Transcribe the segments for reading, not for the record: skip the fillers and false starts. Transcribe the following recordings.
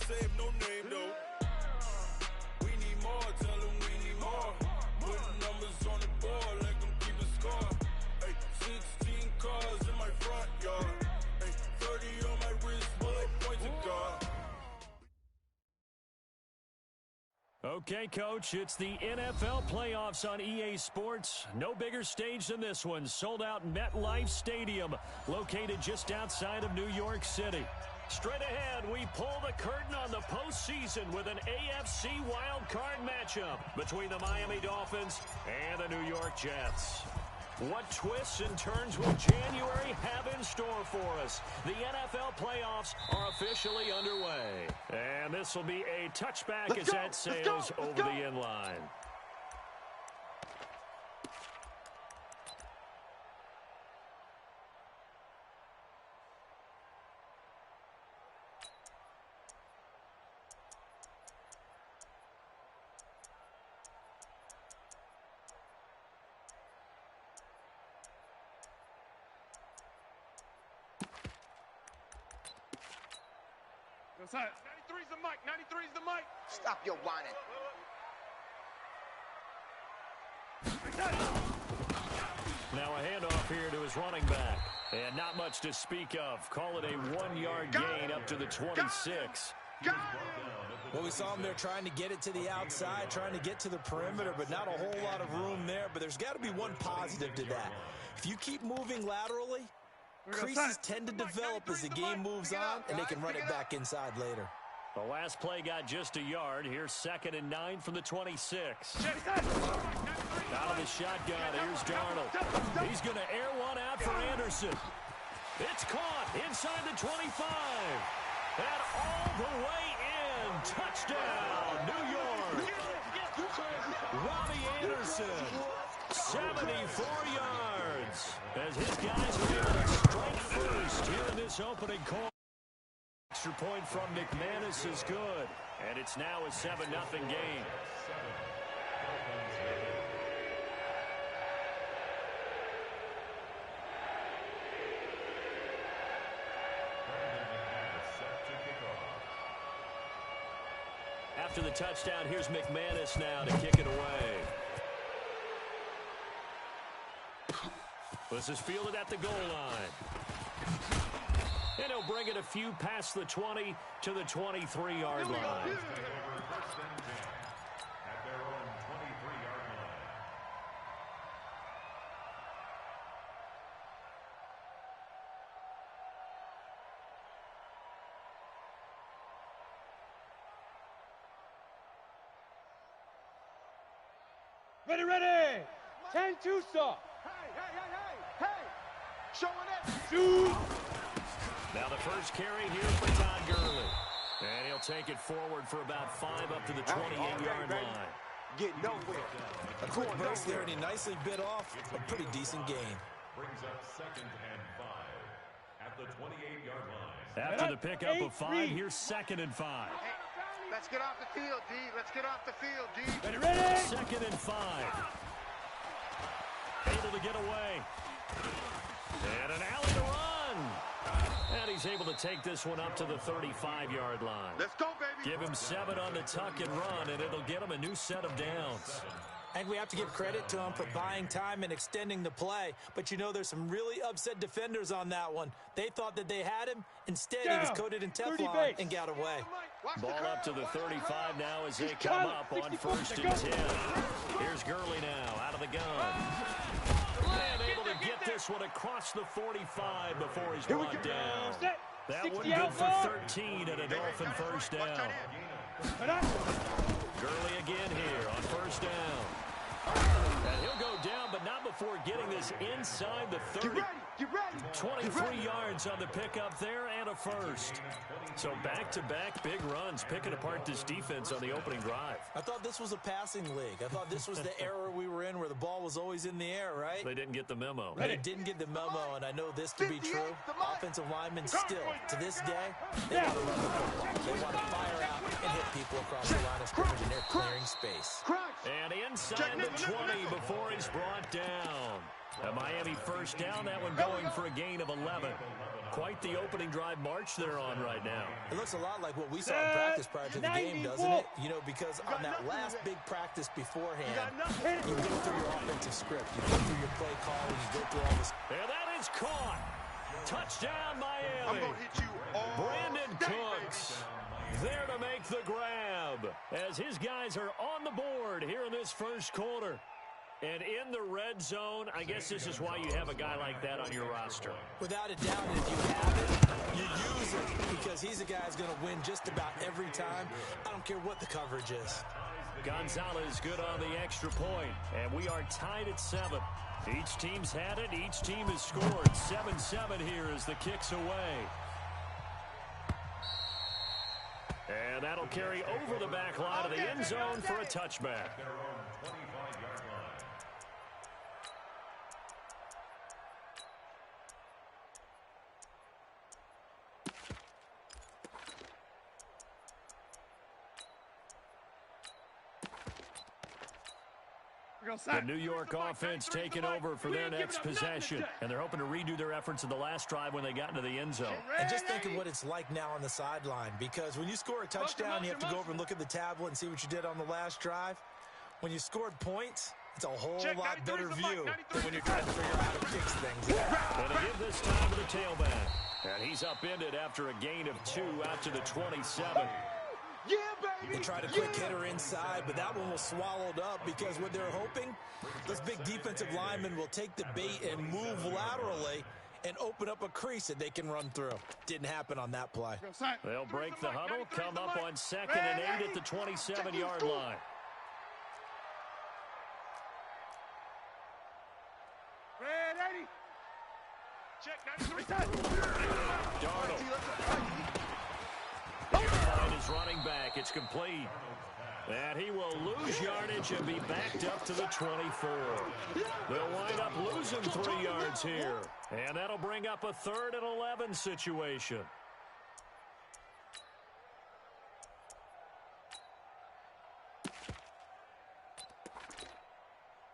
save no name though. We need more, tell them we need more. Putting numbers on the board like I'm keeping score. Ay, 16 cars in my front yard. Ay, 30 on my wrist, bullet point to God. Okay, Coach, it's the NFL playoffs on EA Sports. No bigger stage than this one. Sold out MetLife Stadium, located just outside of New York City. Straight ahead, we pull the curtain on the postseason with an AFC wildcard matchup between the Miami Dolphins and the New York Jets. What twists and turns will January have in store for us? The NFL playoffs are officially underway. And this will be a touchback as that sails over the end line. What's that? 93's the mic. 93's the mic. Stop your whining. Now a handoff here to his running back. And not much to speak of. Call it a 1-yard gain up to the 26. Well, we saw him there trying to get it to the outside, trying to get to the perimeter, but not a whole lot of room there. But there's got to be one positive to that. If you keep moving laterally, creases tend to develop as the game moves on, and they can run it back inside later. The last play got just a yard. Here's 2nd and 9 from the 26. Out of the shotgun, here's Darnold. He's going to air one out for Anderson. It's caught inside the 25. And all the way in. Touchdown, New York. Robbie Anderson, 74 yards. As his guys are able to strike first here in this opening quarter. Extra point from McManus is good. And it's now a 7-0 game. After the touchdown, here's McManus now to kick it away. This is fielded at the goal line. And he'll bring it a few past the 20 to the 23-yard line. Ready, ready. 10-2 stop. Hey. Showing it. Shoot. Now the first carry here for Todd Gurley. And he'll take it forward for about 5 up to the 28-yard line. Get nowhere. A quick burst there, and he nicely bit off a pretty decent gain. Brings up 2nd and 5 at the 28-yard line. After the pickup of 5, here's 2nd and 5. Hey, let's get off the field, D. Let's get off the field, D. Ready, ready. 2nd and 5. Able to get away. And an alley to run. And he's able to take this one up to the 35-yard line. Let's go, baby. Give him 7 on the tuck and run, and it'll get him a new set of downs. I think we have to give credit to him for buying time and extending the play. But, you know, there's some really upset defenders on that one. They thought that they had him. Instead, he was coated in Teflon and got away. Ball up to the 35 now as they come up on 1st and 10. Here's Gurley now out of the gun. And able to get this one across the 45 before he's brought down. That one good for 13 and a Dolphin first down. Gurley again here on 1st down. And he'll go down, but not before getting this inside the 30. Get ready. 23 yards on the pickup there and a first. So back-to-back big runs, picking apart this defense on the opening drive. I thought this was a passing league. I thought this was the era we were in where the ball was always in the air, right? They didn't get the memo. They didn't get the memo, and I know this to be true. Offensive linemen still, to this day, they got to run the football. They want to fire out and hit people across the line of scrimmage, and they're clearing space. And inside the 20 before he's brought down. A Miami first down, that one going for a gain of 11. Quite the opening drive march they're on right now. It looks a lot like what we saw in practice prior to the game, doesn't it? You know, because on that last big practice beforehand, you go through your offensive script, you go through your play call, you go through all this. And that is caught. Touchdown, Miami. I'm going to hit you all Brandon day, Cooks there to make the grab as his guys are on the board here in this first quarter. And in the red zone, I guess this is why you have a guy like that on your roster. Without a doubt, and if you have it, you use it because he's a guy who's going to win just about every time. I don't care what the coverage is. Gonzalez good on the extra point, and we are tied at 7. Each team's had it. Each team has scored. 7-7 here as the kick's away. And that'll carry over the back line of the end zone for a touchback. The New York offense taking over for their next possession, and they're hoping to redo their efforts in the last drive when they got into the end zone. And just think of what it's like now on the sideline, because when you score a touchdown, you have to go over and look at the tablet and see what you did on the last drive. When you scored points, it's a whole lot better view than when you're trying to figure out how to fix things. And they give this time to the tailback. And he's upended after a gain of 2 out to the 27. Yeah, baby. They tried a quick hitter inside, but that one was swallowed up because what they're hoping, those big defensive linemen will take the bait and move laterally and open up a crease that they can run through. Didn't happen on that play. They'll break the huddle, come up on 2nd and 8 at the 27-yard line. Red 80. Check 93. Darnold. Is running back. It's complete. And he will lose yardage and be backed up to the 24. They'll wind up losing 3 yards here. And that'll bring up a 3rd and 11 situation.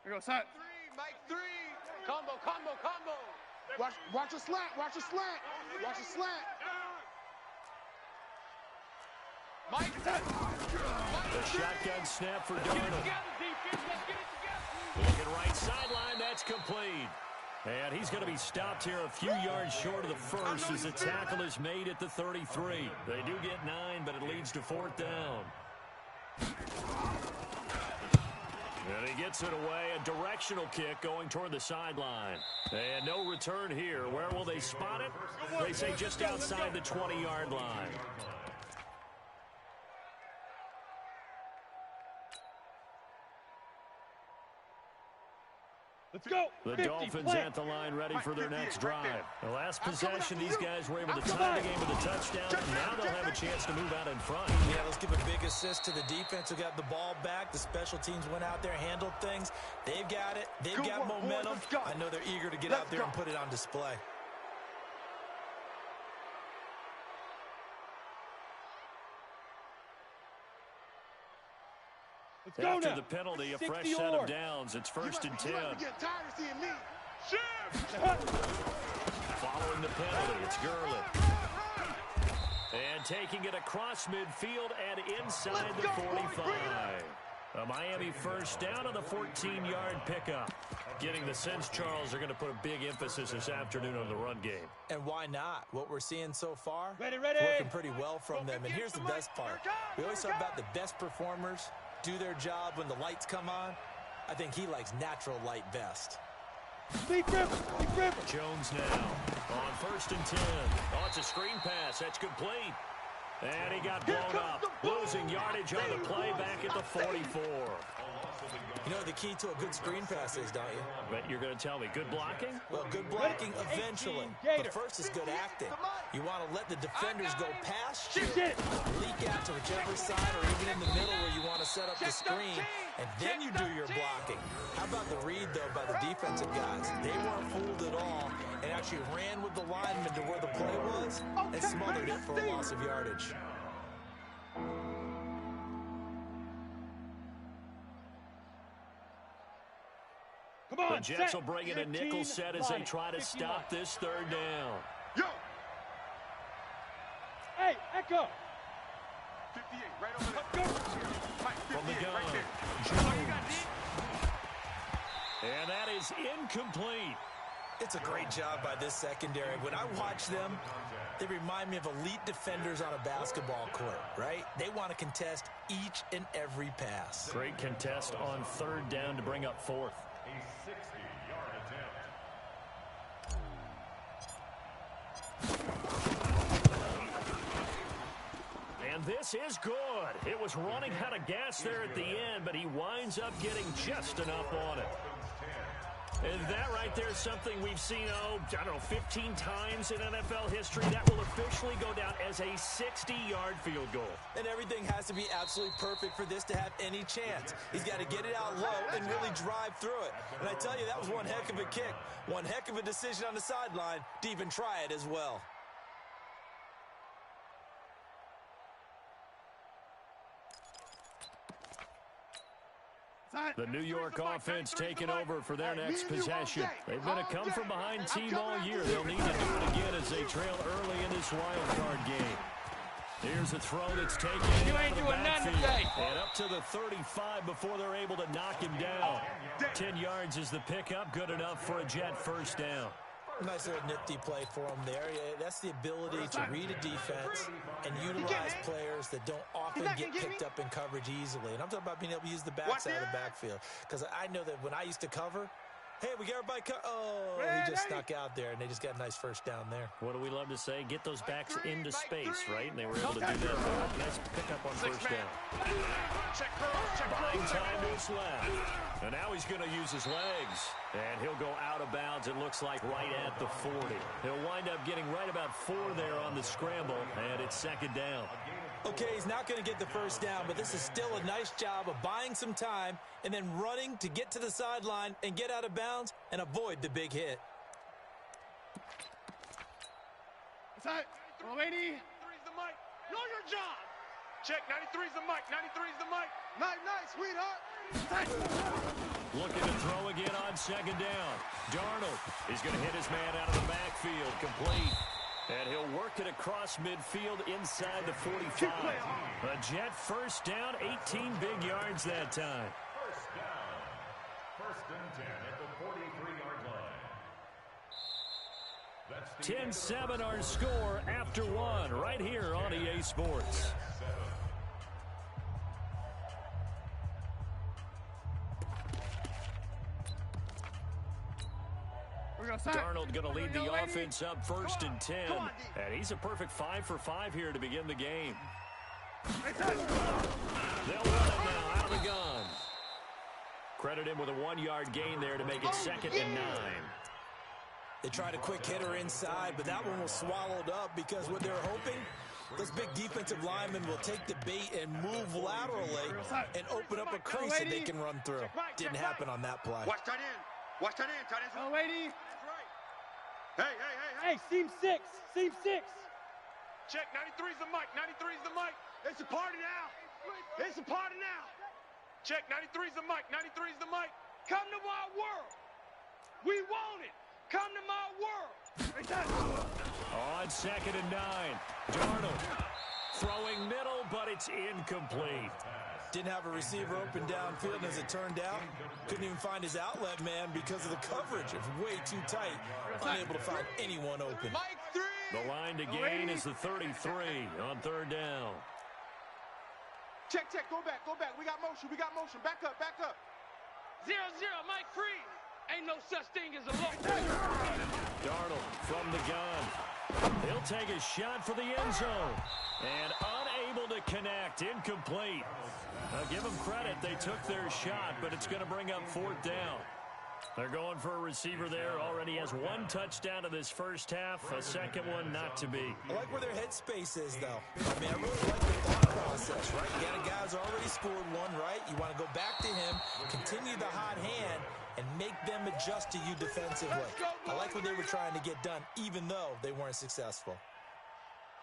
Here goes side. 3, Mike 3. Combo. Watch a slant. Watch a slant. Mike. The shotgun snap for Darnold. Looking right sideline, that's complete. And he's going to be stopped here a few yards short of the first as the tackle is made at the 33. They do get 9, but it leads to 4th down. And he gets it away, a directional kick going toward the sideline. And no return here. Where will they spot it? They say just outside the 20-yard line. Let's go. The Dolphins at the line ready for their next drive. The last possession, these guys were able to tie the game with a touchdown. Now they'll have a chance to move out in front. Yeah, let's give a big assist to the defense who got the ball back. The special teams went out there, handled things. They've got it. They've got momentum. I know they're eager to get out there and put it on display. After the penalty, a fresh set of downs. It's 1st and 10. Following the penalty, it's Gurley. And taking it across midfield and inside the 45. A Miami first down on the 14-yard pickup. Getting the sense, Charles, they're going to put a big emphasis this afternoon on the run game. And why not? What we're seeing so far, Ready. It's working pretty well from them. And here's the best part. We always talk about the best performers do their job when the lights come on. I think he likes natural light best. Jones now on 1st and 10. Oh, it's a screen pass. That's complete. And he got blown up. Losing yardage on the play back at the 44. You know the key to a good screen pass is, don't you? But you're going to tell me, good blocking? Well, good blocking eventually. But first is good acting. You want to let the defenders go past you, leak out to whichever side or even in the middle where you want to set up the screen, and then you do your blocking. How about the read, though, by the defensive guys? They weren't fooled at all and actually ran with the lineman to where the play was and smothered it for a loss of yardage. Come on, The Jets set. will bring in a nickel set as they try to stop this third down. Yo. Hey, Echo. 58, right over there. Let's go. Mike, From the 58, gun, right there. Jones. And that is incomplete. It's a great job by this secondary. When I watch them, they remind me of elite defenders on a basketball court, right? They want to contest each and every pass. Great contest on third down to bring up fourth. A 60-yard attempt. And this is good. It was running out of gas there at the end, but he winds up getting just enough on it. And that right there is something we've seen, I don't know, 15 times in NFL history. That will officially go down as a 60-yard field goal. And everything has to be absolutely perfect for this to have any chance. He's got to get it out low and really drive through it. And I tell you, that was one heck of a kick. One heck of a decision on the sideline to even try it as well. The New York offense taking over for their next possession. They've been a come-from-behind team all year. They'll need to do it again as they trail early in this wild card game. Here's a throw that's taken out of the backfield. And up to the 35 before they're able to knock him down. 10 yards is the pickup. Good enough for a Jet first down. Nice little nifty play for him there. That's the ability to read a defense and utilize players that don't often get picked up in coverage easily. And I'm talking about being able to use the backside of the backfield. Because I know that when I used to cover, hey, we got everybody he just snuck out there, and they just got a nice first down there. What do we love to say? Get those backs into space, right? And they were able to do that. Nice pickup on first down. Buying time to his left. And now he's going to use his legs. And he'll go out of bounds, it looks like, right at the 40. He'll wind up getting right about 4 there on the scramble, and it's second down. Okay, he's not going to get the first down, but this is still a nice job of buying some time and then running to get to the sideline and get out of bounds and avoid the big hit. Inside. 180. 93's the mic. Know your job. Check, 93's the mic. 93's the mic. Night, sweetheart. Looking to throw again on second down. Darnold is going to hit his man out of the backfield. Complete. And he'll work it across midfield inside the 45. A Jet first down, 18 big yards that time. First down. First and 10 at the 43-yard line. That's the 10-7 our score after one right here on EA Sports. Darnold going to lead the offense up first and 10. And he's a perfect 5 for 5 here to begin the game. They'll run it now out of the gun. Credit him with a 1-yard gain there to make it second and 9. They tried a quick hitter inside, but that one was swallowed up because what they're hoping, those big defensive linemen will take the bait and move laterally and open up a crease that they can run through. Didn't happen on that play. Watch that in. Watch that in. Tight end. Oh, lady. Hey. Hey, seam 6. Seam 6. Check, 93's the mic. 93's the mic. It's a party now. It's a party now. Check, 93's the mic. 93's the mic. Come to my world. We want it. Come to my world. On second and 9. Darnold throwing middle, but it's incomplete. Didn't have a receiver open downfield, and as it turned out, couldn't even find his outlet man because of the coverage. It was way too tight, unable to find anyone open. The line to gain is the 33 on third down. Check. Go back. We got motion. Back up. 0-0, Mike free. Ain't no such thing as a look. Darnold from the gun. He'll take a shot for the end zone. And unable to connect. Incomplete. Now give them credit. They took their shot, but it's going to bring up fourth down. They're going for a receiver there. Already has 1 touchdown in this first half. A second one not to be. I like where their headspace is, though. I mean, I really like the thought process, right? You got a guy who's already scored one, right? You want to go back to him, continue the hot hand, and make them adjust to you defensively. I like what they were trying to get done, even though they weren't successful.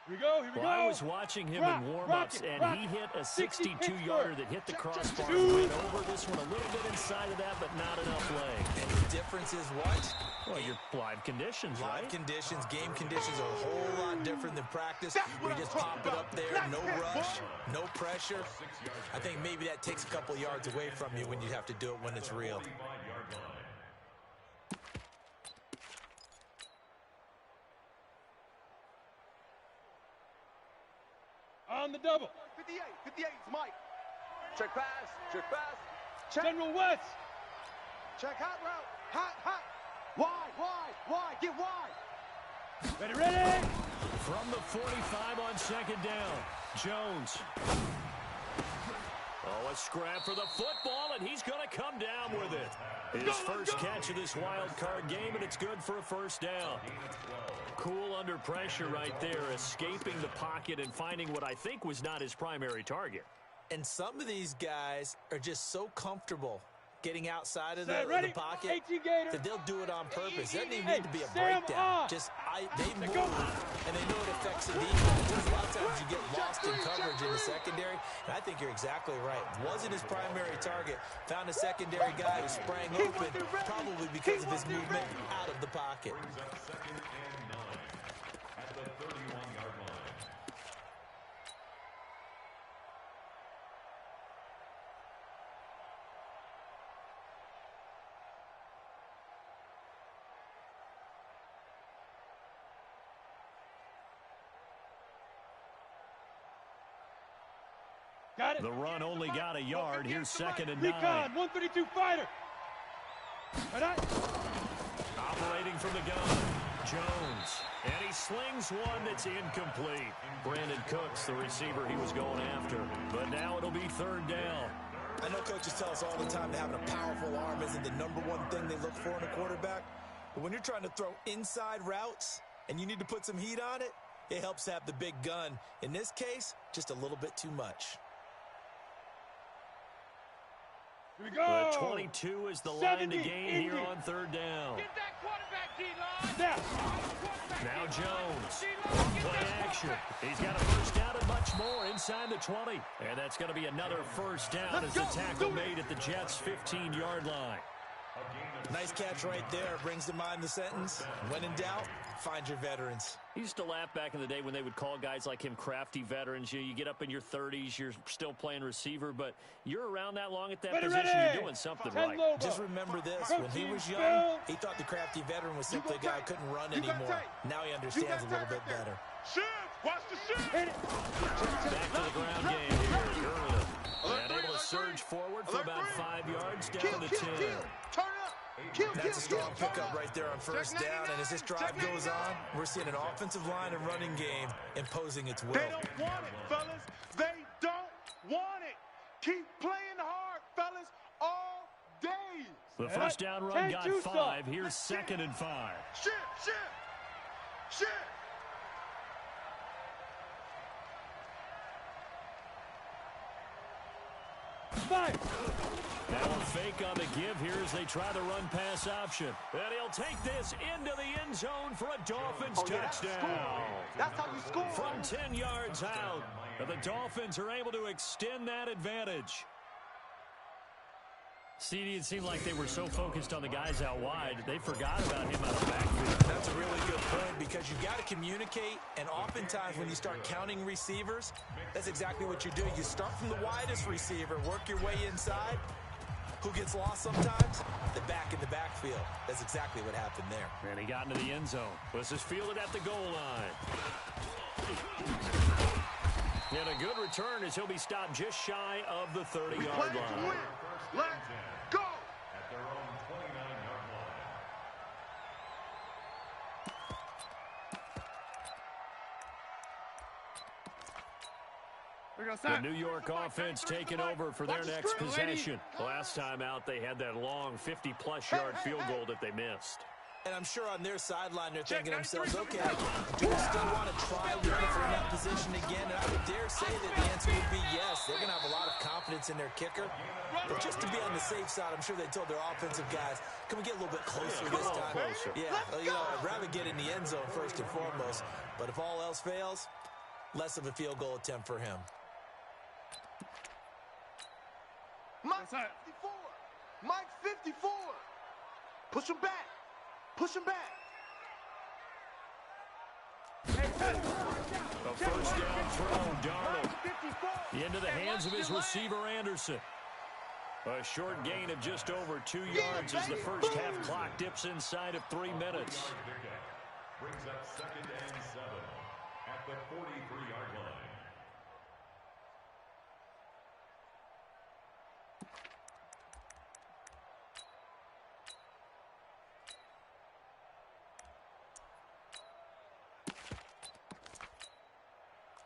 Here we go, here we go. I was watching him in warm-ups, and he hit a 62-yarder that hit the crossbar and went over. This one a little bit inside of that, but not enough leg. And the difference is what? Well, your live conditions, right? Live conditions, game conditions are a whole lot different than practice. We just pop it up there, no rush, no pressure. I think maybe that takes a couple yards away from you when you have to do it when it's real. On the double. 58, 58 is Mike. Check pass, check pass. Check. General West. Check hot route. Hot. Wide, get wide. Ready, ready. From the 45 on second down, Jones. Oh, a scrap for the football, and he's going to come down with it. His first catch of this wild card game, and it's good for a first down. Cool under pressure right there, escaping the pocket and finding what I think was not his primary target. And some of these guys are just so comfortable getting outside of the pocket that they'll do it on purpose. It doesn't even need to be a breakdown. They move, and they know it affects the defense. There's a lot of times you get lost in coverage in the secondary, and I think you're exactly right. Wasn't his primary target. Found a secondary guy who sprang open, probably because of his movement out of the pocket. Second and 9 at the 31-yard line. Got it. The run only got a yard. Here's second and 9. Recon, 132 fighter. All right. Operating from the gun, Jones. And he slings one that's incomplete. Brandon Cooks, the receiver he was going after. But now it'll be third down. I know coaches tell us all the time that having a powerful arm isn't the number one thing they look for in a quarterback. But when you're trying to throw inside routes and you need to put some heat on it, it helps to have the big gun. In this case, just a little bit too much. Here we go. The 22 is the line to gain here on third down. Get that quarterback, D-line. Now Jones. Play action. He's got a first down and much more inside the 20. And that's going to be another first down as the tackle made at the Jets' 15-yard line. Nice catch right there. Brings to mind the sentence, when in doubt, find your veterans. He used to laugh back in the day when they would call guys like him crafty veterans. You get up in your 30s, you're still playing receiver, but you're around that long at that position, you're doing something right. Just remember this, when he was young, he thought the crafty veteran was simply a guy who couldn't run anymore. Now he understands a little bit better. Shift! Watch the shift! Back to the ground game here, Gurley. And able to surge forward for about 5 yards down to 10. Turn up. That's a strong pickup right there on first down, and as this drive goes on, we're seeing an offensive line and running game imposing its will. They don't want it, fellas. They don't want it. Keep playing hard, fellas, all day. The first down run got 5. Here's second and 5. Shift. Fire. Now a fake on the give here as they try the run pass option. And he'll take this into the end zone for a Dolphins touchdown. That's how you score. From 10 yards out, the Dolphins are able to extend that advantage. CD, it seemed like they were so focused on the guys out wide, they forgot about him out of the backfield. That's a really good point because you've got to communicate, and oftentimes when you start counting receivers, that's exactly what you do. You start from the widest receiver, work your way inside. Who gets lost sometimes? The back in the backfield. That's exactly what happened there. And he got into the end zone. This is fielded at the goal line. And a good return as he'll be stopped just shy of the 30-yard line. Let's go! At their own 29-yard line. The New York offense taking over for their next possession. Last time out, they had that long 50-plus yard field goal that they missed. And I'm sure on their sideline they're thinking to themselves, okay, do we still want to try running for that position again? And I would dare say that the answer would be yes. They're going to have a lot of confidence in their kicker. But just to be on the safe side, I'm sure they told their offensive guys, can we get a little bit closer this time? Closer. Yeah, I'd rather get in the end zone first and foremost. But if all else fails, less of a field goal attempt for him. Mike 54. Mike 54. Push him back. Push him back. A first down throw, Darnold. Into the hands of his receiver, Anderson. A short gain of just over 2 yards as the first half clock dips inside of 3 minutes. Brings up 2nd and 7 at the 43-yard line.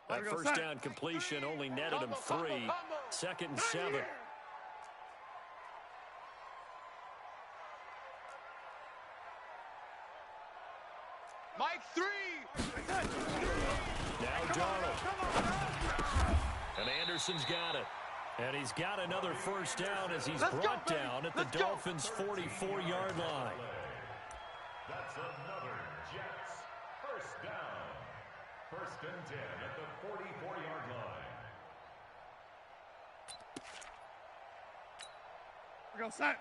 That first down completion only netted him 3. 2nd and 7. Mike 3. Now Darnold. And Anderson's got it. And he's got another first down as he's brought down at the Dolphins' 44-yard line. That's another Jets first down. 1st and 10 at the 44-yard line.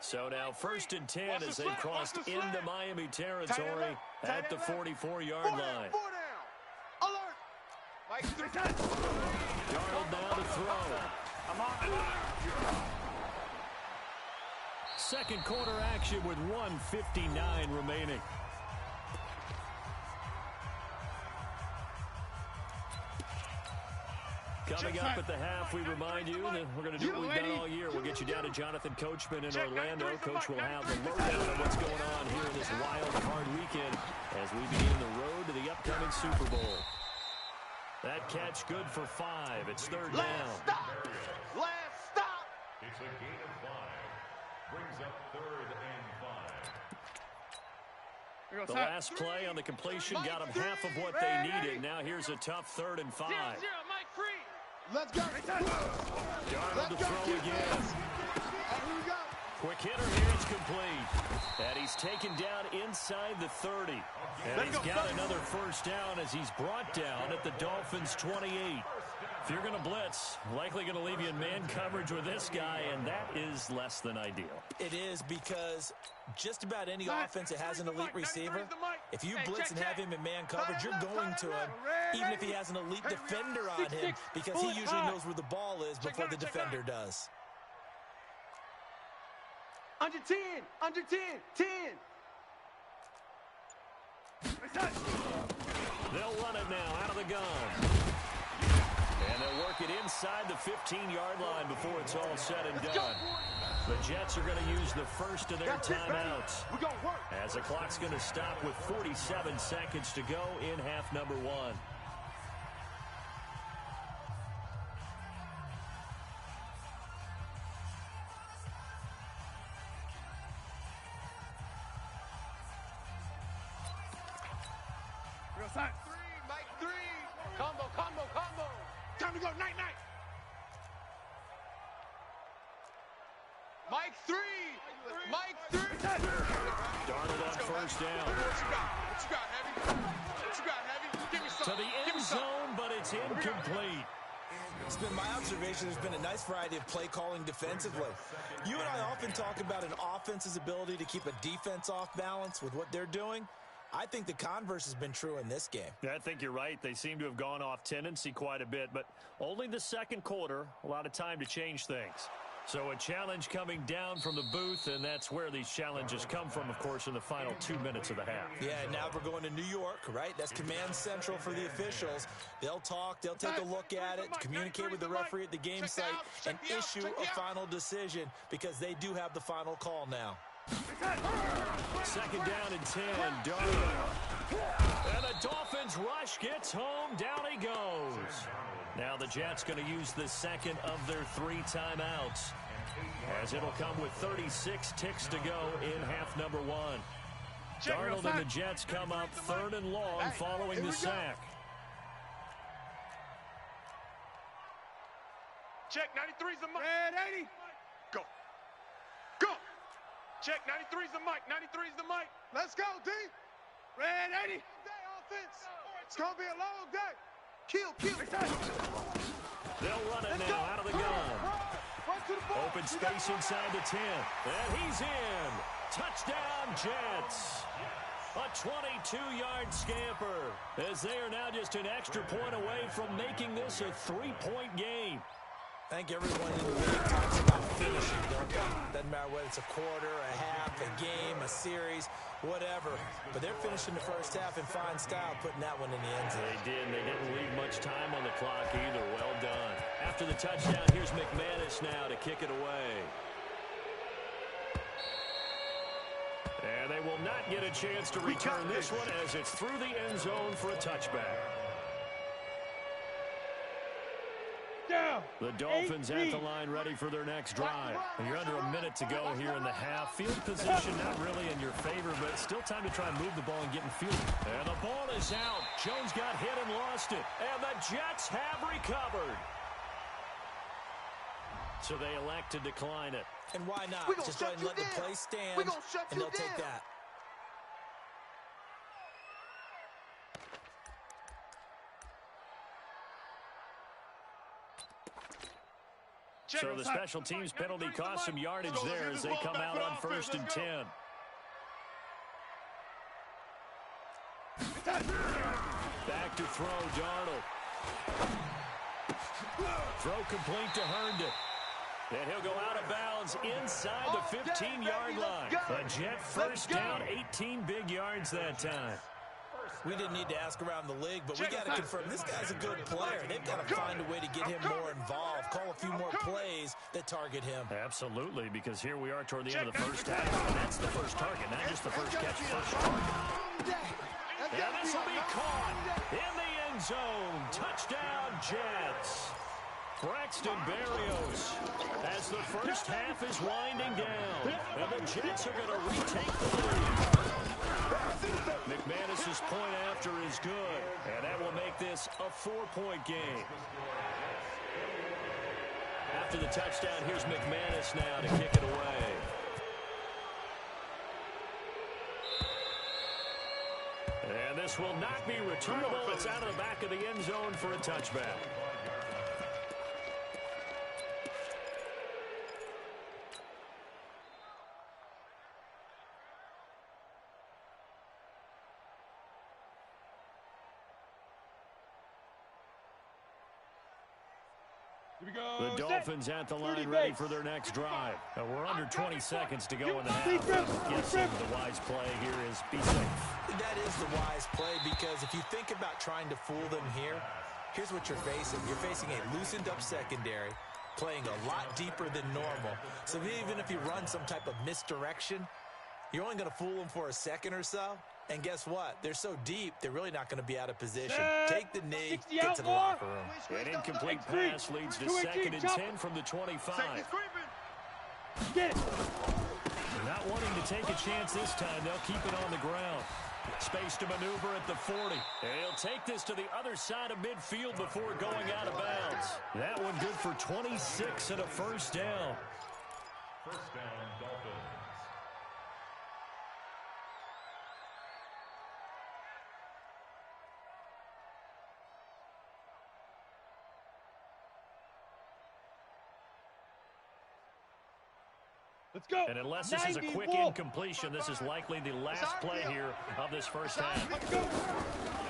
So now 1st and 10 as they crossed into Miami territory at the 44-yard line. 4 down. Alert. Mike 3. Darnold now to throw. Second quarter action with 1:59 remaining. Coming up at the half, we remind you that we're going to do what we've done all year. We'll get you down to Jonathan Coachman in Orlando. Coach will have the lowdown on what's going on here in this wild card weekend as we begin the road to the upcoming Super Bowl. That catch good for 5. It's 3rd down. Last stop. It's a gain of 5. Brings up 3rd and 5. The last play on the completion got them half of what they needed. Now here's a tough 3rd and 5. Mike free. Let's go. Darnold to throw again. Here we go. Quick hitter here, it's complete. And he's taken down inside the 30. And he's got another first down as he's brought down at the Dolphins' 28. If you're going to blitz, likely going to leave you in man coverage with this guy, and that is less than ideal. It is because just about any offense that has an elite receiver, if you blitz and have him in man coverage, you're going to him, even if he has an elite defender on him, because he usually knows where the ball is before the defender does. Under 10. Under 10. 10. They'll run it now out of the gun. And they'll work it inside the 15-yard line before it's all said and done. The Jets are going to use the first of their timeouts. As the clock's going to stop with 47 seconds to go in half number 1. Mike 3. Combo. Time to go. Night. Mike 3. Mike 3. Darnold on first down. What you got, Heavy? What you got, Heavy? Give me To something. the end zone, but it's incomplete. It's been my observation there's been a nice variety of play calling defensively. You and I often talk about an offense's ability to keep a defense off balance with what they're doing. I think the converse has been true in this game. I think you're right. They seem to have gone off tendency quite a bit, but only the second quarter, a lot of time to change things. So a challenge coming down from the booth, and that's where these challenges come from, of course, in the final 2 minutes of the half. Yeah, now we're going to New York, right? That's command central for the officials. They'll talk, they'll take a look at it, communicate with the referee at the game site, and issue a final decision because they do have the final call now. Second down and 10, Darnold. And the Dolphins rush gets home, down he goes. Now the Jets going to use the second of their 3 timeouts, as it'll come with 36 ticks to go in half number 1. Darnold and the Jets come up 3rd and long following the sack. Check, 93's the mic. Red 80. Go. Check, 93's the mic. 93's the mic. Let's go, D. Red 80. Day offense. It's going to be a long day. Kill. They'll run it now out of the gun. Open space inside the 10. And he's in. Touchdown, Jets. A 22-yard scamper, as they are now just an extra point away from making this a 3-point game. I think everyone in the league talks about finishing, don't they? Doesn't matter whether it's a quarter, a half, a game, a series, whatever. But they're finishing the first half in fine style, putting that one in the end zone. They did. They didn't leave much time on the clock either. Well done. After the touchdown, here's McManus now to kick it away. And they will not get a chance to return this one as it's through the end zone for a touchback. The Dolphins at the line ready for their next drive. And you're under a minute to go here in the half. Field position not really in your favor, but still time to try and move the ball and get in field. And the ball is out. Jones got hit and lost it. And the Jets have recovered. So they elect to decline it. And why not? Just go ahead and let the play stand, and they'll take that. So the special teams penalty cost some yardage there as they come out on 1st and 10. Back to throw, Darnold. Throw complete to Herndon. And he'll go out of bounds inside the 15-yard line. A Jet first down, 18 big yards that time. We didn't need to ask around the league, but we got to confirm this guy's a good player. They've got to find a way to get him more involved, call a few more plays that target him. Absolutely, because here we are toward the end of the first half, and that's the first target, not just the first catch, first target. And this will be caught in the end zone. Touchdown, Jets. Braxton Berrios as the first half is winding down. And the Jets are going to retake the lead. McManus's point after is good. And that will make this a 4-point game. After the touchdown, here's McManus now to kick it away. And this will not be returnable. It's out of the back of the end zone for a touchback. The Dolphins at the line ready for their next drive. We're under 20 seconds to go in the half. I'm guessing the wise play here is be safe. That is the wise play because if you think about trying to fool them here, here's what you're facing. You're facing a loosened up secondary, playing a lot deeper than normal. So even if you run some type of misdirection, you're only going to fool them for a second or so. And guess what? They're so deep, they're really not going to be out of position. Take the knee, get to the locker room. An incomplete pass leads to 2nd and 10 from the 25. Get it. Not wanting to take a chance this time, they'll keep it on the ground. Space to maneuver at the 40. And he'll take this to the other side of midfield before going out of bounds. That one good for 26 and a first down. First down, Dolphins. Let's go. And unless this is a quick incompletion, this is likely the last play here of this first half.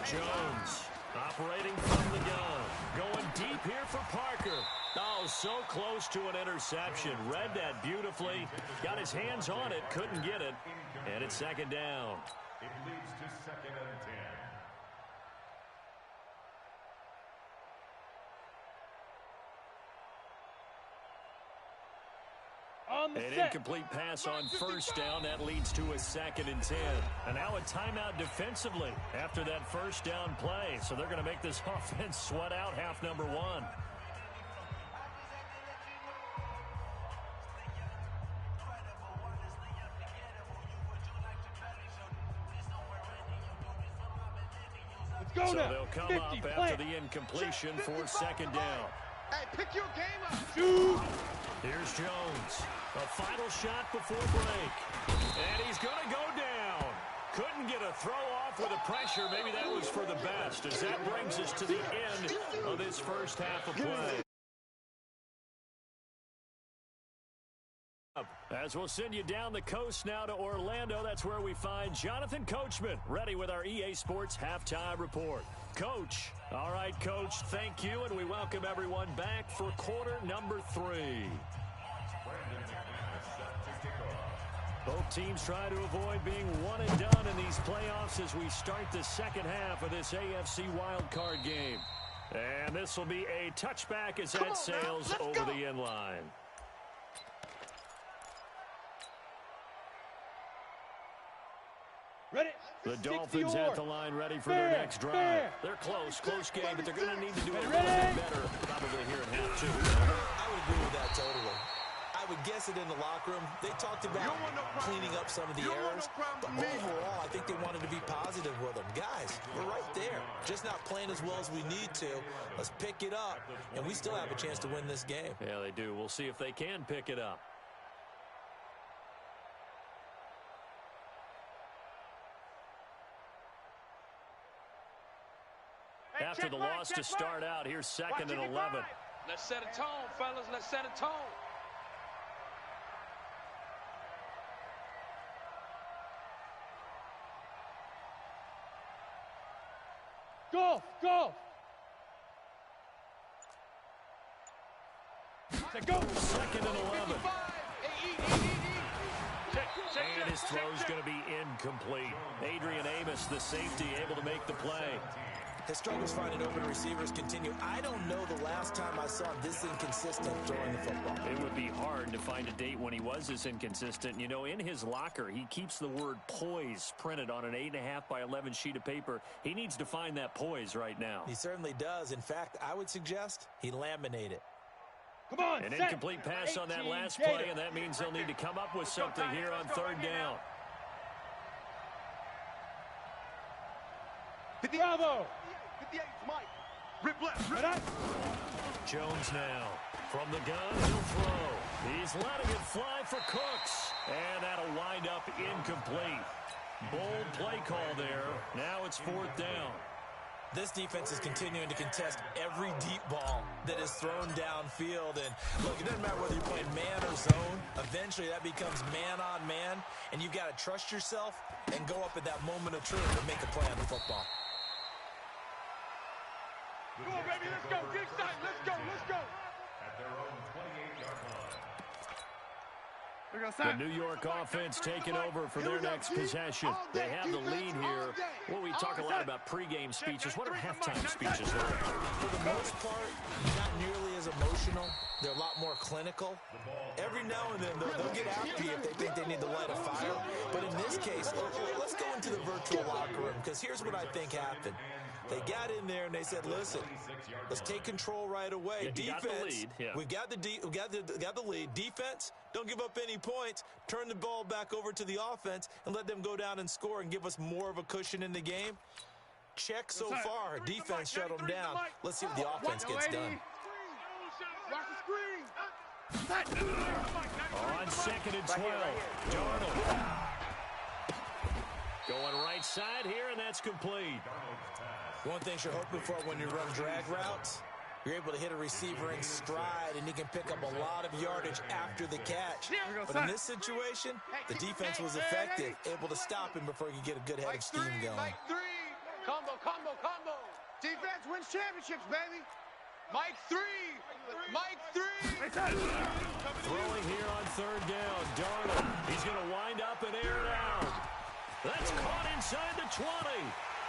Jones operating from the gun. Going deep here for Parker. Oh, so close to an interception. Read that beautifully. Got his hands on it. Couldn't get it. And it's 2nd down. It leads to 2nd and 10. An incomplete pass on first down. That leads to a 2nd and 10. And now a timeout defensively after that first down play. So they're going to make this offense sweat out half number 1. Go so now. They'll come up after the incompletion for 2nd down. Hey, pick your game up. Shoot. Here's Jones. A final shot before break. And he's going to go down. Couldn't get a throw off with the pressure. Maybe that was for the best, as that brings us to the end of this first half of play. As we'll send you down the coast now to Orlando, that's where we find Jonathan Coachman, ready with our EA Sports Halftime Report. Coach. All right, Coach, thank you, and we welcome everyone back for quarter number 3. Both teams try to avoid being one and done in these playoffs as we start the second half of this AFC wildcard game. And this will be a touchback as that sails over the end line. Ready? The Dolphins at the line ready for their next drive. They're close game, but they're going to need to do a little bit better probably here in half 2. I would agree with that totally. I would guess it in the locker room. They talked about cleaning up some of the errors, but overall, I think they wanted to be positive with them. Guys, we're right there. Just not playing as well as we need to. Let's pick it up, and we still have a chance to win this game. Yeah, they do. We'll see if they can pick it up. After the loss to start out, here's 2nd and 11. Let's set a tone, fellas. Let's set a tone. Go. 2nd and 11. And his throw's going to be incomplete. Adrian Amos, the safety, able to make the play. His struggles finding open receivers continue. I don't know the last time I saw him this inconsistent throwing the football. It would be hard to find a date when he was this inconsistent. You know, in his locker, he keeps the word poise printed on an 8.5 by 11 sheet of paper. He needs to find that poise right now. He certainly does. In fact, I would suggest he laminate it. Come on, An incomplete pass on that last play, and that means they'll need to come up with something here on 3rd down. Bravo. 58, Mike. Rip left. Jones now. From the gun, he'll throw. He's letting it fly for Cooks. And that'll wind up incomplete. Bold play call there. Now it's 4th down. This defense is continuing to contest every deep ball that is thrown downfield. And look, it doesn't matter whether you're playing man or zone. Eventually, that becomes man on man. And you've got to trust yourself and go up at that moment of truth and make a play on the football. Come on, baby, let's go. Get excited. Let's go. At their own 28-yard line. The New York offense taking over for their next possession. They have the lead here. Well, we talk a lot about pregame speeches. What are halftime speeches like? For the most part, not nearly as emotional. They're a lot more clinical. Every now and then, they'll get after you if they think they need to light a fire. But in this case, let's go into the virtual locker room, because here's what I think happened. They got in there and they said, listen, let's take control right away. Defense, we've got the lead. Defense, don't give up any points. Turn the ball back over to the offense and let them go down and score and give us more of a cushion in the game. Check so far. Defense shut them down. Let's see what the offense gets done. Watch the screen. On 2nd and 12, Darnold. Going right side here, and that's complete. One thing you're hoping for when you run drag routes, you're able to hit a receiver in stride, and he can pick up a lot of yardage after the catch. But in this situation, the defense was effective, able to stop him before he could get a good head of steam going. Mike 3. Combo. Defense wins championships, baby. Mike 3. Throwing here on 3rd down. Darnold. He's going to wind up and air it out. That's caught inside the 20.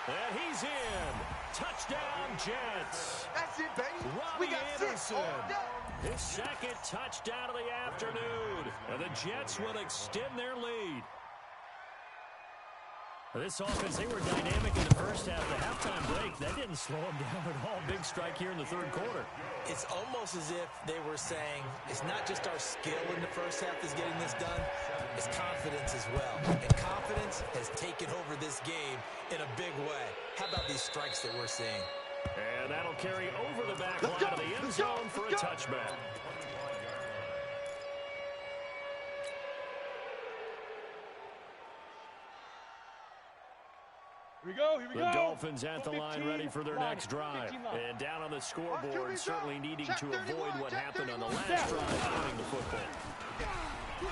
And he's in. Touchdown, Jets. That's it, baby. Robbie We got Anderson. 6 all day. His 2nd touchdown of the afternoon. And the Jets will extend their lead. This offense, they were dynamic in the first half. The halftime break, that didn't slow them down at all. Big strike here in the 3rd quarter. It's almost as if they were saying, it's not just our skill in the first half that's getting this done, it's confidence as well. And confidence has taken over this game in a big way. How about these strikes that we're seeing? And that'll carry over the back line of the end zone for a touchback. The Dolphins at the line ready for their next drive. And down on the scoreboard, certainly needing to avoid what happened on the last drive, running the football.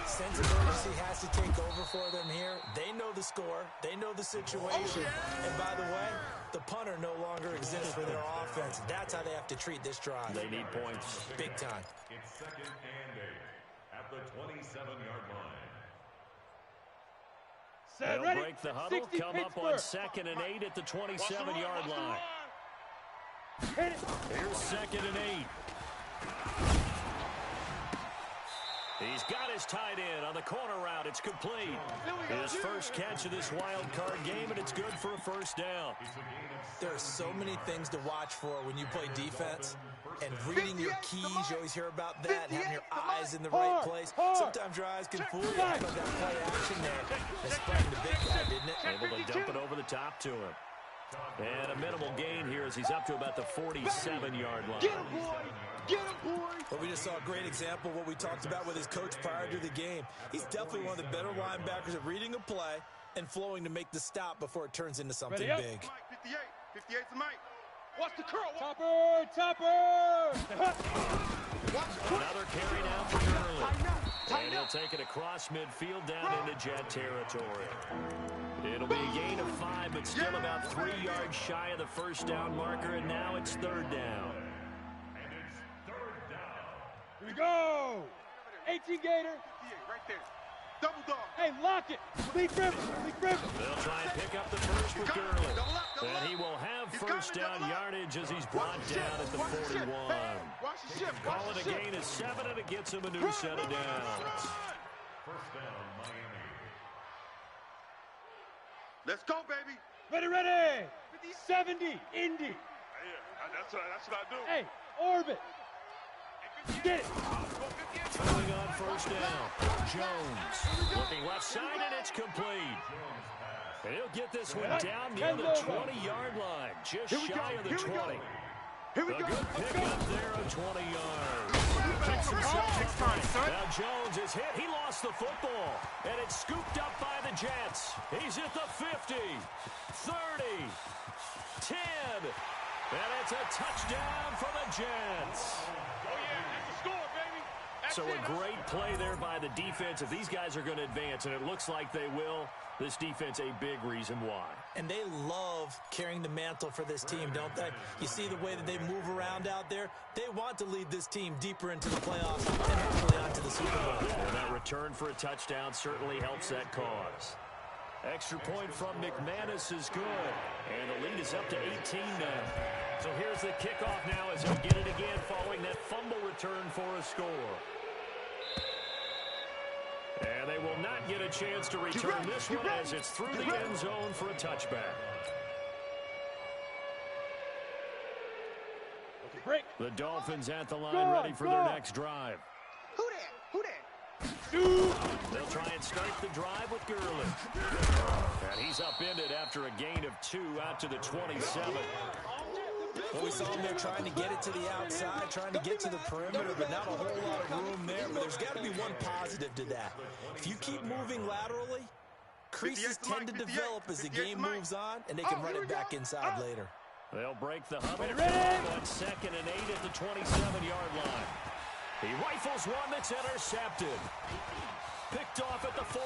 Sense of urgency has to take over for them here. They know the score. They know the situation. And by the way, the punter no longer exists for their offense. That's how they have to treat this drive. They need points. Big time. It's 2nd and 8 at the 27-yard line. They'll break the huddle, come up on 2nd and 8 at the 27-yard line. Here's 2nd and 8. He's got his tight end on the corner route. It's complete. His first catch of this wild card game, and it's good for a first down. There are so many things to watch for when you play defense. And reading your keys, you always hear about that, having your eyes in the right place. Sometimes your eyes can fool you. How about that play action there? They sprang the big guy, didn't it? Able to dump it over the top to him. And a minimal gain here as he's up to about the 47-yard line. Get him, boy! Get him, boy! Well, we just saw a great example of what we talked about with his coach prior to the game. He's definitely one of the better linebackers at reading a play and flowing to make the stop before it turns into something big. Mike, 58. 58's the Mike. Watch the curl. Topper! Another carry now for Gurley. And he'll take it across midfield down into Jet territory. It'll be a gain of 5, but still about 3 yards shy of the first down marker, and now it's 3rd down. And it's 3rd down. Here we go! 18 Gator. 58, right there. Double dog. Hey, lock it. Bleak River. They'll try and pick up the first with Gurley. And he will have first down yardage as he's brought down at the 41. Call it a gain of 7, and it gets him a new set of downs. First down, Miami. Let's go, baby. Ready. 70, Indy. Yeah, that's what I do. Hey, orbit. Get it. Throwing on first down. Jones looking left side, and it's complete. And he'll get this one down near the 20-yard line, just shy of the 20. A good pickup there of 20 yards. Now Jones is hit. He lost the football, and it's scooped up by the Jets. He's at the 50, 30, 10, and it's a touchdown for the Jets. Oh, yeah, that's the score, baby. That's So a great play there by the defense. If these guys are going to advance, and it looks like they will, this defense a big reason why. And they love carrying the mantle for this team, don't they? You see the way that they move around out there? They want to lead this team deeper into the playoffs and hopefully onto the Super Bowl. And that return for a touchdown certainly helps that cause. Extra point from McManus is good. And the lead is up to 18 now. So here's the kickoff now as he'll get it again following that fumble return for a score. And they will not get a chance to return this one as it's through the end zone for a touchback. The Dolphins at the line ready for their next drive. Who that? They'll try and start the drive with Gurley. And he's upended after a gain of 2 out to the 27. Well, we saw him there trying to get it to the outside, trying to get to the perimeter, but not a whole lot of room there. But there's got to be one positive to that. If you keep moving laterally, creases tend to develop as the game moves on, and they can run it back inside later. They'll break the huddle on 2nd and 8 at the 27-yard line. He rifles one that's intercepted. Picked off at the 40.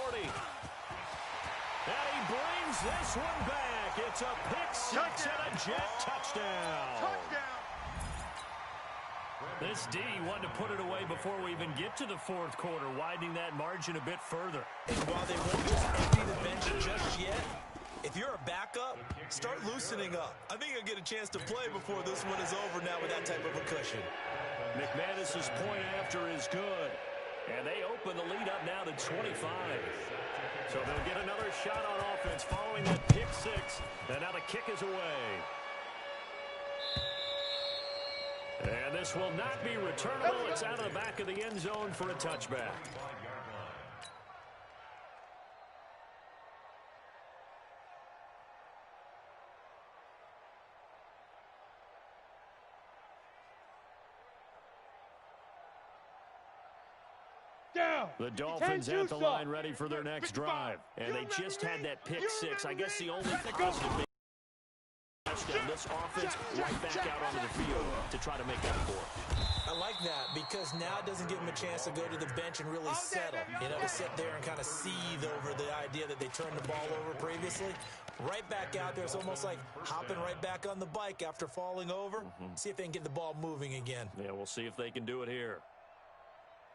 And he brings this one back. It's a pick 6 and a Jet touchdown. This D wanted to put it away before we even get to the 4th quarter, widening that margin a bit further. And while they won't just empty the bench just yet, if you're a backup, start loosening up. I think you'll get a chance to play before this one is over now with that type of a cushion. McManus's point after is good. And they open the lead up now to 25. So they'll get another shot on offense following that pick 6. And now the kick is away. And this will not be returnable. It's out of the back of the end zone for a touchback. The Dolphins at the line ready for their next drive. And they just had that pick 6. I guess the only positive scoreless offense right back out onto the field to try to make up for it. I like that because now it doesn't give them a chance to go to the bench and really settle. You know, to sit there and kind of seethe over the idea that they turned the ball over previously. Right back out there. It's almost like hopping right back on the bike after falling over. See if they can get the ball moving again. Yeah, we'll see if they can do it here.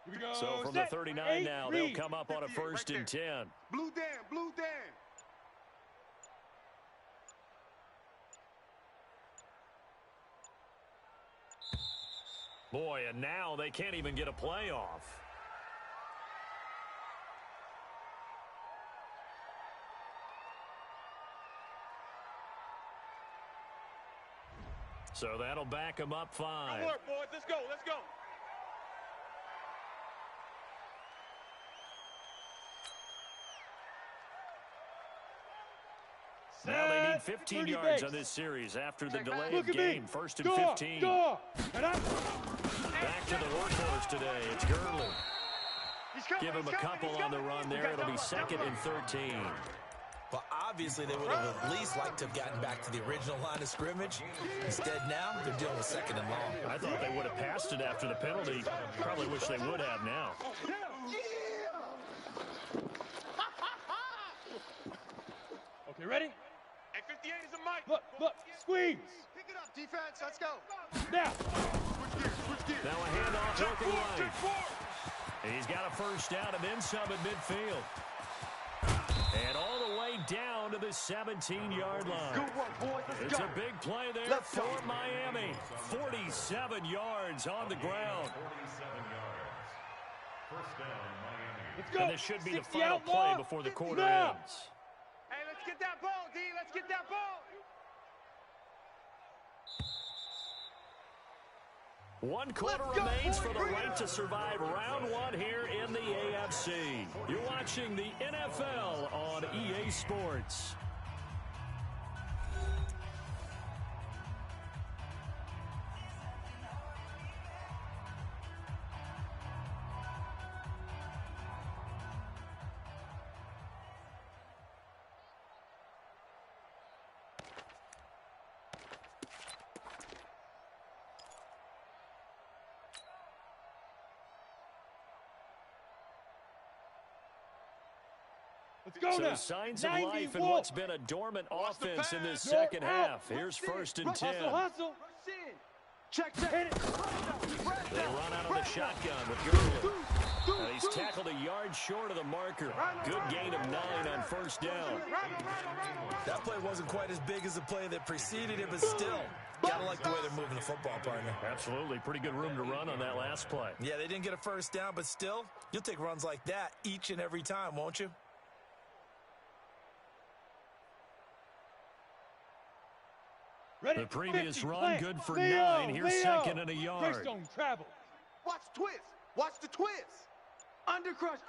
Here we go. So from the 39 now, they'll come up on a 1st and 10. Blue Dan, blue Dan. Boy, and now they can't even get a playoff. So that'll back them up 5. Good work, boys. Let's go. Let's go. Now they need 15 yards on this series after the delay of game. 1st and 15. Back to the workhorse today. It's Gurley. Give him a couple on the run there. It'll be 2nd and 13. Well, obviously, they would have at least liked to have gotten back to the original line of scrimmage. Instead, now, they're dealing with 2nd and long. I thought they would have passed it after the penalty. Probably wish they would have now. Okay, ready? Hey, 58 is a mic. Look, squeeze. Pick it up, defense. Let's go. Now. Now a handoff looking right. He's got a 1st down and then some at midfield. And all the way down to the 17-yard line. Good work, boys. It's a big play there for Miami. 47 yards on the ground. 47 yards. 1st down, Miami. Let's go. And this should be the final play before the quarter ends. Hey, let's get that ball, D. Let's get that ball. 1 quarter remains for the right to survive round 1 here in the AFC. You're watching the NFL on EA Sports. Let's go So now. signs of life in what's been a dormant offense in this second half. Here's 1st and 10. Hustle. Check. Hit it. They run out of the shotgun with Gurley. He's tackled a yard short of the marker. Good gain of 9 on 1st down. That play wasn't quite as big as the play that preceded it, but still, gotta like the way they're moving the football, partner. Absolutely. Pretty good room to run on that last play. Yeah, they didn't get a 1st down, but still, you'll take runs like that each and every time, won't you? The previous run, good for 9. Here's 2nd and a yard. Travel. Watch twist. Watch the twist. Undercrush.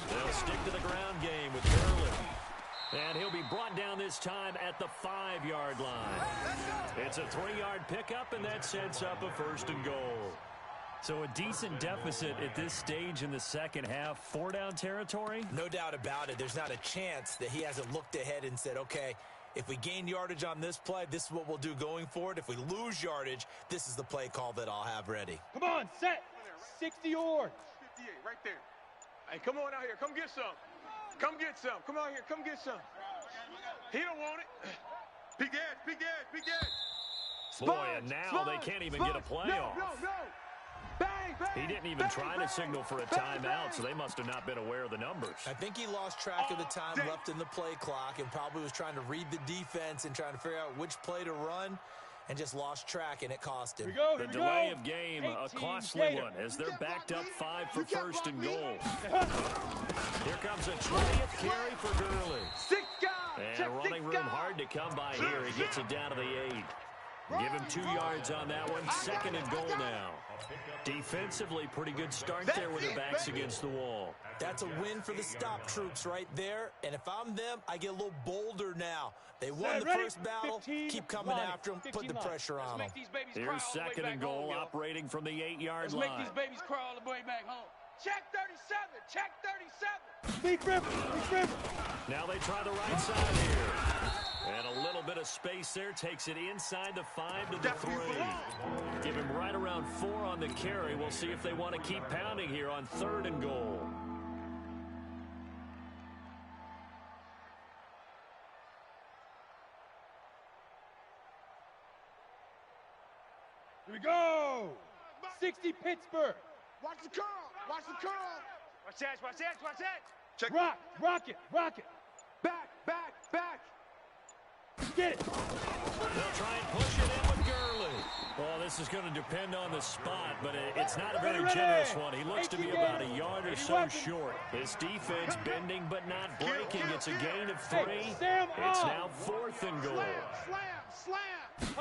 They'll stick to the ground game with Gurley. And he'll be brought down this time at the 5-yard line. It's a 3-yard pickup, and that sets up a 1st and goal. So a decent deficit at this stage in the second half. 4-down territory? No doubt about it. There's not a chance that he hasn't looked ahead and said, okay, if we gain yardage on this play, this is what we'll do going forward. If we lose yardage, this is the play call that I'll have ready. Come on, set. 60 yards. 58, right there. Hey, come on out here. Come get some. Come get some. Come out here. Come get some. He don't want it. Big edge. Boy, and now they can't even get a playoff. No. Bang. He didn't even try to signal for a timeout, so they must have not been aware of the numbers. I think he lost track of the time left in the play clock and probably was trying to read the defense and trying to figure out which play to run and just lost track, and it cost him. The delay of game, a costly one, as they're backed up 5 for 1st and goal. Here comes a 20th carry for Gurley. And running room hard to come by here. He gets it down to the 8. Give him 2 yards on that one. 2nd and goal now. Defensively, pretty good start there with their backs against the wall. That's a win for the stop troops right there. And if I'm them, I get a little bolder now. They won the first battle. Keep coming after them. Put the pressure on them. Here's 2nd and goal, operating from the 8-yard line. Let's make these babies crawl all the way back home. Check 37. Check 37. Big rip. Now they try the right side here. And a little bit of space there takes it inside the 5 to the 3. Give him right around 4 on the carry. We'll see if they want to keep pounding here on 3rd and goal. Here we go. 60 Pittsburgh. Watch the curl. Watch the curl. Watch that, watch that, watch that. Check. Rock it. Back. Get it. They'll try and push it in with Gurley. Well, this is going to depend on the spot, but it's not a very generous one. He looks to be about a yard or so short. His defense bending but not breaking. It's a gain of 3. It's now 4th and goal. Slam.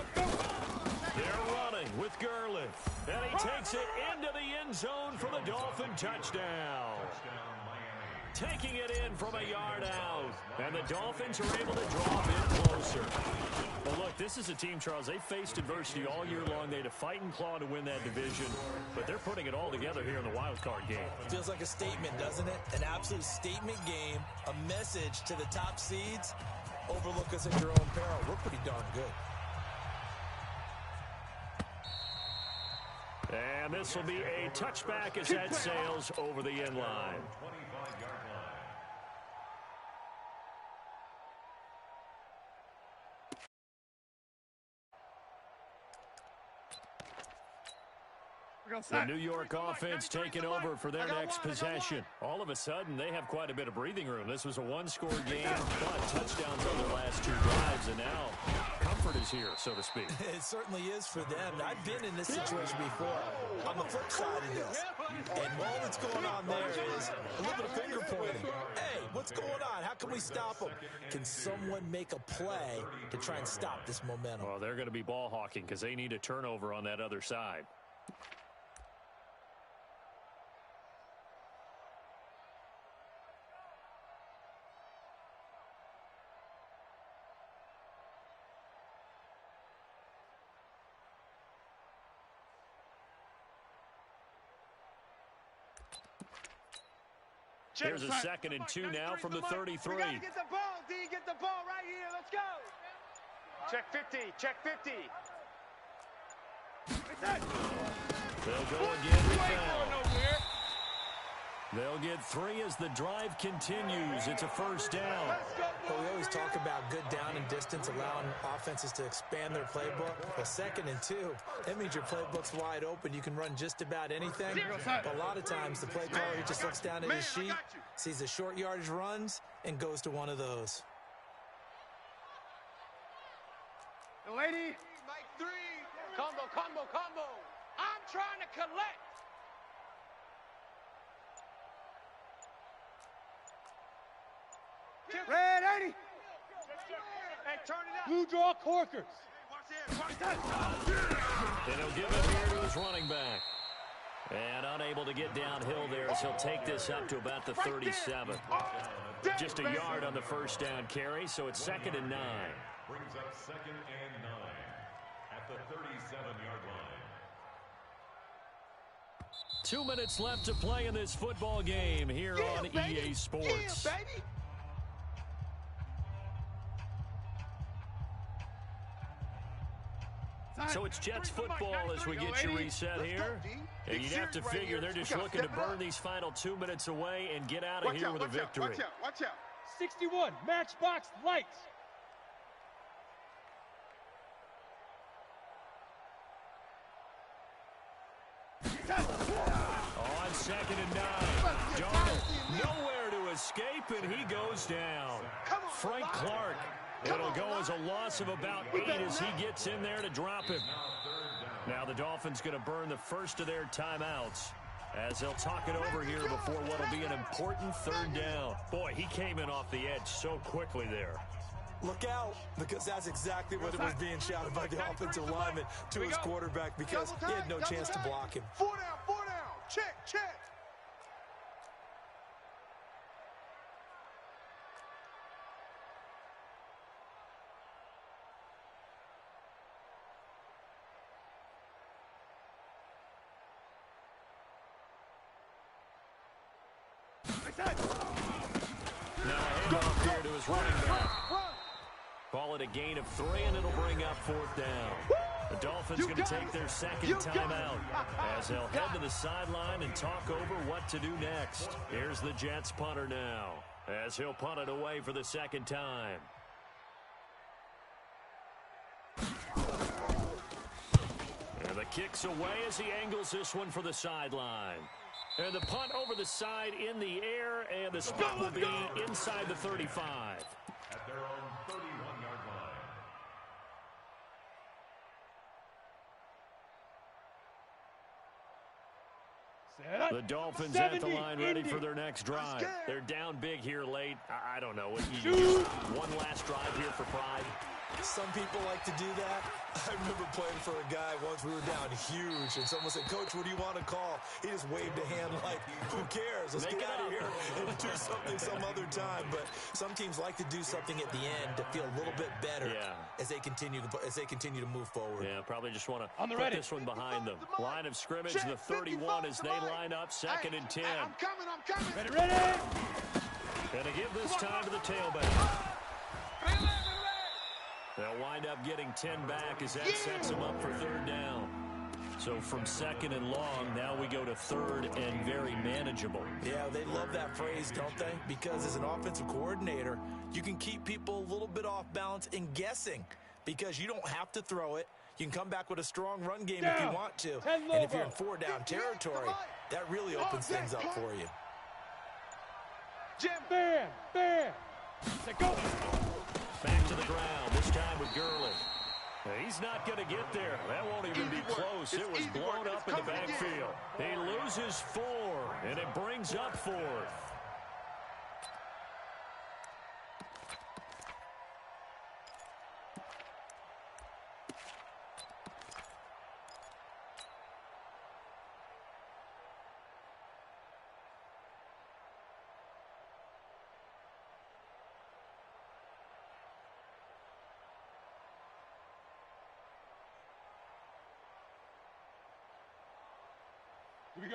They're running with Gurley. And he takes it into the end zone for the Dolphin touchdown. Taking it in from a yard out. And the Dolphins are able to draw a bit closer. Well, look, this is a team, Charles. They faced adversity all year long. They had to fight and claw to win that division. But they're putting it all together here in the wild card game. Feels like a statement, doesn't it? An absolute statement game. A message to the top seeds. Overlook us at your own peril. We're pretty darn good. And this will be a touchback as that sails over the end line. The New York offense taking over for their next possession. All of a sudden, they have quite a bit of breathing room. This was a one-score game, but touchdowns on their last 2 drives, and now comfort is here, so to speak. It certainly is for them. I've been in this situation before. On the flip side of this, and all that's going on there is a little bit of finger pointing. Hey, what's going on? How can we stop them? Can someone make a play to try and stop this momentum? Well, they're going to be ball hawking because they need a turnover on that other side. Here's a 2nd and 2 now from the 33. We gotta get the ball, D. Get the ball right here. Let's go. Check 50, check 50. They'll go again with that. They'll get 3 as the drive continues. It's a first down. Well, we always talk about good down and distance, allowing offenses to expand their playbook. Well, 2nd and 2, that means your playbook's wide open. You can run just about anything. But a lot of times, the play caller, he just looks down at his sheet, sees the short yardage runs, and goes to one of those. The lady. Mike 3. Combo. I'm trying to collect. Red 80. Hey, turn it up. Blue draw corkers. Watch that. And he'll give it here to his running back. And unable to get downhill there as he'll take this up to about the 37. Just a yard on the first down carry, so it's 2nd and 9. Brings up 2nd and 9 at the 37-yard line. 2 minutes left to play in this football game here on EA Sports. Yeah, baby. So it's Jets football as we get you reset here. And you'd have to figure they're just looking to burn these final 2 minutes away and get out of here with a victory. Watch out. 61 Matchbox Lights. On 2nd and 9. Darnold nowhere to escape, and he goes down. Frank Clark. It'll go as a loss of about 8 as he gets in there to drop him. Now the Dolphins going to burn the first of their timeouts as they'll talk it over here before what will be an important 3rd down. Boy, he came in off the edge so quickly there. Look out, because that's exactly what it was being shouted by the offensive lineman to his quarterback because he had no chance to block him. 4 down. Check. Now a handoff here to his running back. Call call it a gain of 3, and it'll bring up 4th down. The Dolphins going to take their second timeout as they'll head to the sideline and talk over what to do next. Here's the Jets punter now as he'll punt it away for the second time. And the kick's away as he angles this one for the sideline. And the punt over the side in the air, and the spot will be inside the 35. At their own 31-yard line. The Dolphins at the line ready for their next drive. They're down big here late. I don't know. One last drive here for pride. Some people like to do that. I remember playing for a guy once. We were down huge, and someone said, "Coach, what do you want to call?" He just waved a hand like, "Who cares? Let's get out of here and do something some other time." But some teams like to do something at the end to feel a little bit better as they continue to move forward. Yeah, probably just want to put this one behind them. Line of scrimmage, the 31 as they line up, 2nd and 10. I'm coming. Ready. And to give this time to the tailback. They'll wind up getting 10 back as that sets them up for 3rd down. So from 2nd and long, now we go to 3rd and very manageable. Yeah, they love that phrase, don't they? Because as an offensive coordinator, you can keep people a little bit off balance and guessing because you don't have to throw it. You can come back with a strong run game if you want to. And if you're in 4-down territory, that really opens things up for you. Jim, bam. Let's go. Back to the ground, this time with Gurley. He's not going to get there. That won't even be close. It was blown up in the backfield. He loses 4, and it brings up 4th.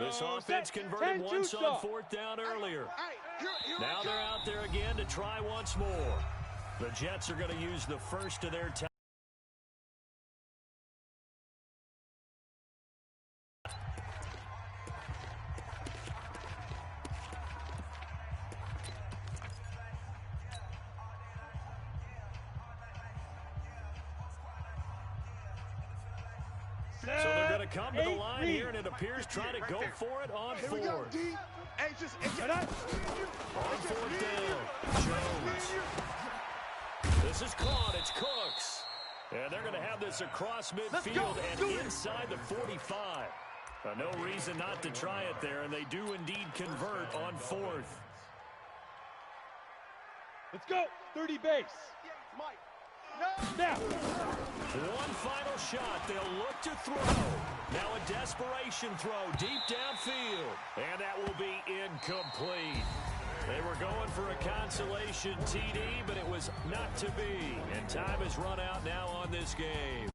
This offense converted once on 4th down earlier. Now they're out there again to try once more. The Jets are going to use the first of their time. So they're going to come to the line here, and it appears trying to go for it on 4th. On 4th down, Jones. This is caught. It's Cooks. And they're going to have this across midfield and inside the 45. No reason not to try it there, and they do indeed convert on 4th. Let's go. 30 base. Now. One final shot. They'll look to throw. Now a desperation throw deep downfield. And that will be incomplete. They were going for a consolation TD, but it was not to be. And time has run out now on this game.